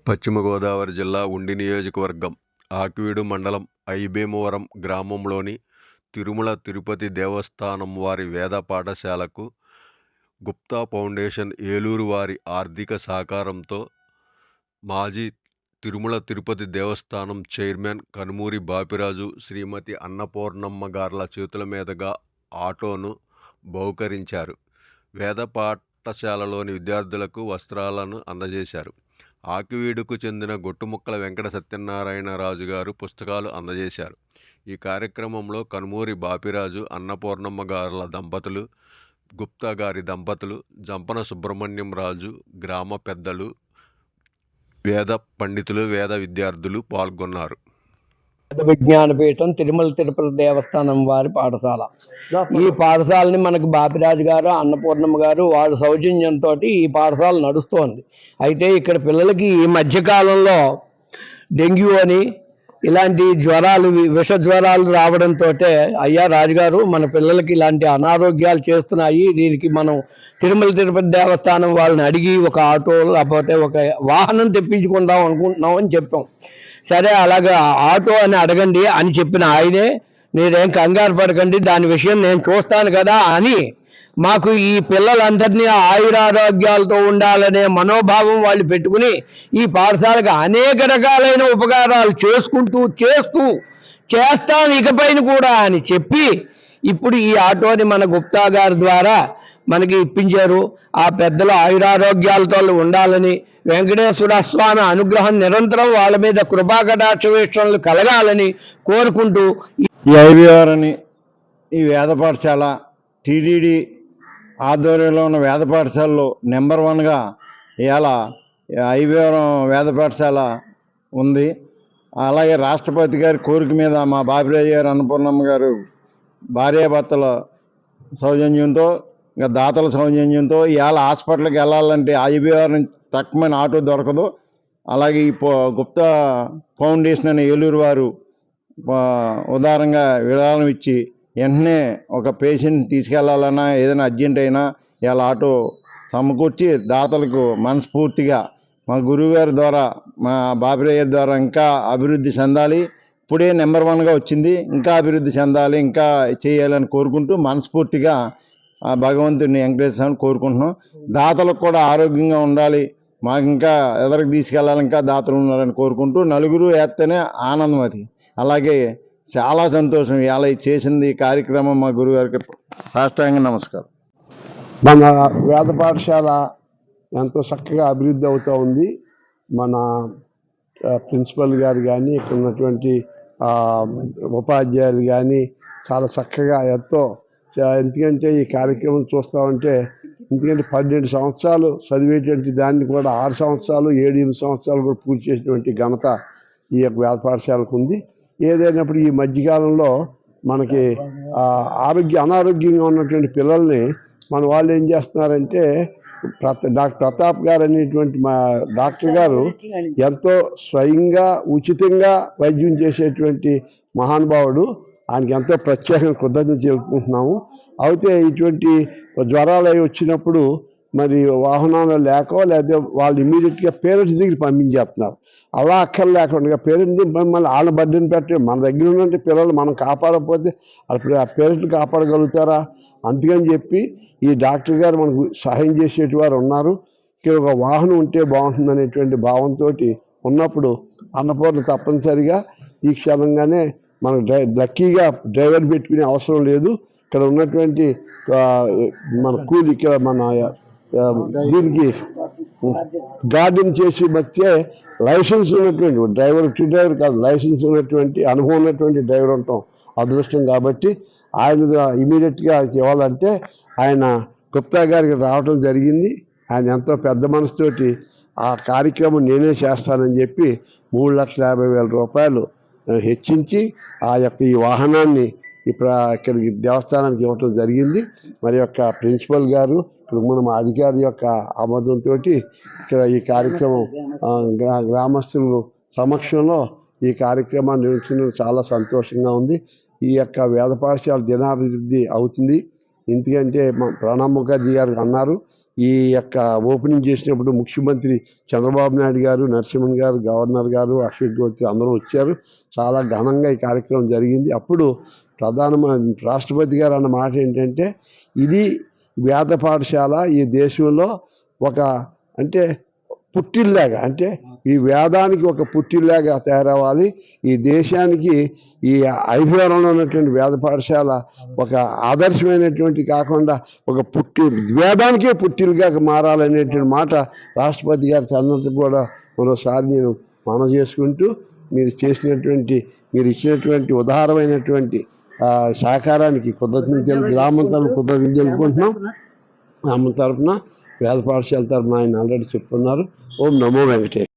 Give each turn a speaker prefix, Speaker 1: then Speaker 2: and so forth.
Speaker 1: పశ్చిమ గోదావరి జిల్లా ఉండి నియోజకవర్గం ఆకివీడు మండలం ఐభీమవరం గ్రామంలోని తిరుమల తిరుపతి దేవస్థానం వారి వేద పాఠశాలకు గుప్తా ఫౌండేషన్ ఏలూరు వారి ఆర్థిక సహకారంతో మాజీ తిరుమల తిరుపతి దేవస్థానం చైర్మన్ కనుమూరి బాపిరాజు, శ్రీమతి అన్నపూర్ణమ్మ గార్ల చేతుల మీదుగా ఆటోను బహుకరించారు. వేద పాఠశాలలోని విద్యార్థులకు వస్త్రాలను అందజేశారు. ఆకివీడుకు చెందిన గొట్టుముక్కల వెంకట సత్యనారాయణరాజు గారు పుస్తకాలు అందజేశారు. ఈ కార్యక్రమంలో కనుమూరి బాపిరాజు, అన్నపూర్ణమ్మ గార్ల దంపతులు, గుప్తా గారి దంపతులు, జంపన సుబ్రహ్మణ్యం రాజు, గ్రామ పెద్దలు, వేద పండితులు, వేద విద్యార్థులు పాల్గొన్నారు.
Speaker 2: విజ్ఞానపీఠం తిరుమల తిరుపతి దేవస్థానం వారి పాఠశాల. ఈ పాఠశాలని మనకు బాపిరాజు గారు, అన్నపూర్ణమ్మ గారు వాళ్ళ సౌజన్యంతో ఈ పాఠశాల నడుస్తోంది. అయితే ఇక్కడ పిల్లలకి ఈ మధ్యకాలంలో డెంగ్యూ అని ఇలాంటి జ్వరాలు, విష జ్వరాలు రావడంతో అయ్యా రాజుగారు మన పిల్లలకి ఇలాంటి అనారోగ్యాలు చేస్తున్నాయి, దీనికి మనం తిరుమల తిరుపతి దేవస్థానం వాళ్ళని అడిగి ఒక ఆటో లేకపోతే ఒక వాహనం తెప్పించుకుందాం అనుకుంటున్నాం అని చెప్పాం. సరే అలాగా ఆటో అని అడగండి అని చెప్పిన ఆయనే, మీరేం కంగారు పడకండి, దాని విషయం నేను చూస్తాను కదా అని మాకు ఈ పిల్లలందరినీ ఆయురారోగ్యాలతో ఉండాలనే మనోభావం వాళ్ళు పెట్టుకుని ఈ పాఠశాలకు అనేక రకాలైన ఉపకారాలు చేస్తాం ఇకపైన కూడా అని చెప్పి ఇప్పుడు ఈ ఆటోని మన గుప్తా గారి ద్వారా మనకి ఇప్పించారు. ఆ పెద్దలు ఆయురారోగ్యాలతో ఉండాలని, వెంకటేశ్వర స్వామి అనుగ్రహం నిరంతరం వాళ్ళ మీద కృపాకటాక్ష వీక్షణలు కలగాలని కోరుకుంటూ
Speaker 3: ఈ ఐబీఆర్ని ఈ వేద పాఠశాల టీటీడీ ఆధ్వర్యంలో ఉన్న వేద పాఠశాలలో నెంబర్ 1గా ఇవాళ ఐబీఆరం వేద పాఠశాల ఉంది. అలాగే రాష్ట్రపతి గారి కోరిక మీద మా బాపిరాజు గారు, అన్నపూర్ణమ్మ గారు భార్యాభర్తల సౌజన్యంతో, ఇంకా దాతల సౌజన్యంతో ఇవాళ హాస్పిటల్కి వెళ్ళాలంటే ఐబీఆర్ నుంచి తక్కువమైన ఆటో దొరకదు. అలాగే ఈ గుప్తా ఫౌండేషన్ అనే ఏలూరు వారు ఉదారంగా విరాళం ఇచ్చి వెంటనే ఒక పేషెంట్ తీసుకెళ్లాలన్నా ఏదైనా అర్జెంట్ అయినా ఇవాళ ఆటో సమకూర్చి దాతలకు మనస్ఫూర్తిగా మా గురువుగారి ద్వారా, మా బాపిరాజు ద్వారా ఇంకా అభివృద్ధి చెందాలి. ఇప్పుడే నెంబర్ 1గా వచ్చింది, ఇంకా అభివృద్ధి చెందాలి, ఇంకా చేయాలని కోరుకుంటూ మనస్ఫూర్తిగా భగవంతుడిని వెంకటేశ్వరాన్ని కోరుకుంటున్నాం. దాతలకు కూడా ఆరోగ్యంగా ఉండాలి, మాకు ఇంకా ఎదరికి తీసుకెళ్ళాలి, ఇంకా దాతలు ఉండాలని కోరుకుంటూ నలుగురు వేస్తేనే ఆనందం అది. అలాగే చాలా సంతోషం ఇవాళ చేసింది ఈ కార్యక్రమం. మా గురుగారికి సాష్టాంగ నమస్కారం.
Speaker 4: మన వేద పాఠశాల ఎంతో చక్కగా అభివృద్ధి అవుతూ ఉంది. మన ప్రిన్సిపల్ గారు కానీ, ఇక్కడ ఉన్నటువంటి ఉపాధ్యాయులు కానీ చాలా చక్కగా ఎందుకంటే ఈ కార్యక్రమం చూస్తూ ఉంటే, ఎందుకంటే 12 సంవత్సరాలు చదివేటువంటి దాన్ని కూడా 6 సంవత్సరాలు 7-8 సంవత్సరాలు కూడా పూర్తి చేసినటువంటి ఘనత ఈ యొక్క వేద పాఠశాలకు ఉంది. ఏదైనప్పుడు ఈ మధ్యకాలంలో మనకి అనారోగ్యంగా ఉన్నటువంటి పిల్లల్ని మన వాళ్ళు ఏం చేస్తున్నారంటే, డాక్టర్ ప్రతాప్ గారు అనేటువంటి మా డాక్టర్ గారు ఎంతో స్వయంగా ఉచితంగా వైద్యం చేసేటువంటి మహానుభావుడు. ఆయనకి ఎంతో ప్రత్యేకంగా కృతజ్ఞత తెలుపుకుంటున్నాము. అయితే ఇటువంటి జ్వరాలు అవి వచ్చినప్పుడు మరి వాహనాలు లేకపోతే వాళ్ళు ఇమీడియట్గా పేరెంట్స్ దగ్గర పంపించేస్తున్నారు. అలా లేకుండా పేరెంట్స్ మళ్ళీ వాళ్ళ బడ్డీని పెట్టి మన దగ్గర ఉన్నటువంటి పిల్లలు మనం కాపాడకపోతే అప్పుడు ఆ పేరెంట్స్ కాపాడగలుగుతారా? అందుకని చెప్పి ఈ డాక్టర్ గారు మనకు సహాయం చేసేటి వారు ఉన్నారు. ఇక్కడ ఒక వాహనం ఉంటే బాగుంటుంది అనేటువంటి భావంతో ఉన్నప్పుడు అన్నపూర్ణ తప్పనిసరిగా ఈ క్షణంగానే మనకు లక్కీగా డ్రైవర్ పెట్టుకునే అవసరం లేదు. ఇక్కడ ఉన్నటువంటి మన ఇక్కడ మన దీనికి గార్డెన్ చేసి బట్టే లైసెన్స్ ఉన్నటువంటి డ్రైవర్ కాదు, లైసెన్స్ ఉన్నటువంటి అనుభవం ఉన్నటువంటి డ్రైవర్ ఉంటాం అదృష్టం. కాబట్టి ఆయన ఇమీడియట్గా ఇవ్వాలంటే ఆయన గుప్తా గారికి రావడం జరిగింది. ఆయన ఎంతో పెద్ద మనసుతోటి ఆ కార్యక్రమం నేనే చేస్తానని చెప్పి 3,50,000 రూపాయలు హెచ్చించి ఆ యొక్క ఈ వాహనాన్ని ఇక్కడికి దేవస్థానానికి ఇవ్వటం జరిగింది. మరి యొక్క ప్రిన్సిపల్ గారు, మన అధికారి యొక్క ఆమోదంతో ఇక్కడ ఈ కార్యక్రమం గ్రామస్తుల సమక్షంలో ఈ కార్యక్రమాన్ని నిర్వహించడం చాలా సంతోషంగా ఉంది. ఈ యొక్క వేద పాఠశాల దినాభివృద్ధి అవుతుంది. ఎందుకంటే మా ప్రణబ్ ముఖర్జీ గారు అన్నారు, ఈ యొక్క ఓపెనింగ్ చేసినప్పుడు ముఖ్యమంత్రి చంద్రబాబు నాయుడు గారు, నరసింహన్ గారు, గవర్నర్ గారు, అశోక్ గెహ్లోట్ అందరూ వచ్చారు. చాలా ఘనంగా ఈ కార్యక్రమం జరిగింది. అప్పుడు రాష్ట్రపతి గారు అన్న మాట ఏంటంటే, ఇది వేద పాఠశాల ఈ దేశంలో ఒక అంటే పుట్టిల్లాగా, అంటే ఈ వేదానికి ఒక పుట్టిల్లాగా తయారవ్వాలి. ఈ దేశానికి ఈ ఐబీవరంలో ఉన్నటువంటి వేద పాఠశాల ఒక ఆదర్శమైనటువంటి కాకుండా ఒక వేదానికే పుట్టిల్గా మారాలనేటువంటి మాట రాష్ట్రపతి గారు అన్నందుకు కూడా మరోసారి నేను మనవి చేసుకుంటూ, మీరు ఇచ్చినటువంటి ఉదారమైనటువంటి సహకారానికి కృతజ్ఞతలు, గ్రామం తరఫున కృతజ్ఞతలు తెలుపుకుంటున్నాం. గ్రామం తరఫున వేద పాఠశాల తరఫున ఆయన ఆల్రెడీ చెప్పుకున్నారు. ఓం నమో వెంకటేశ్వర.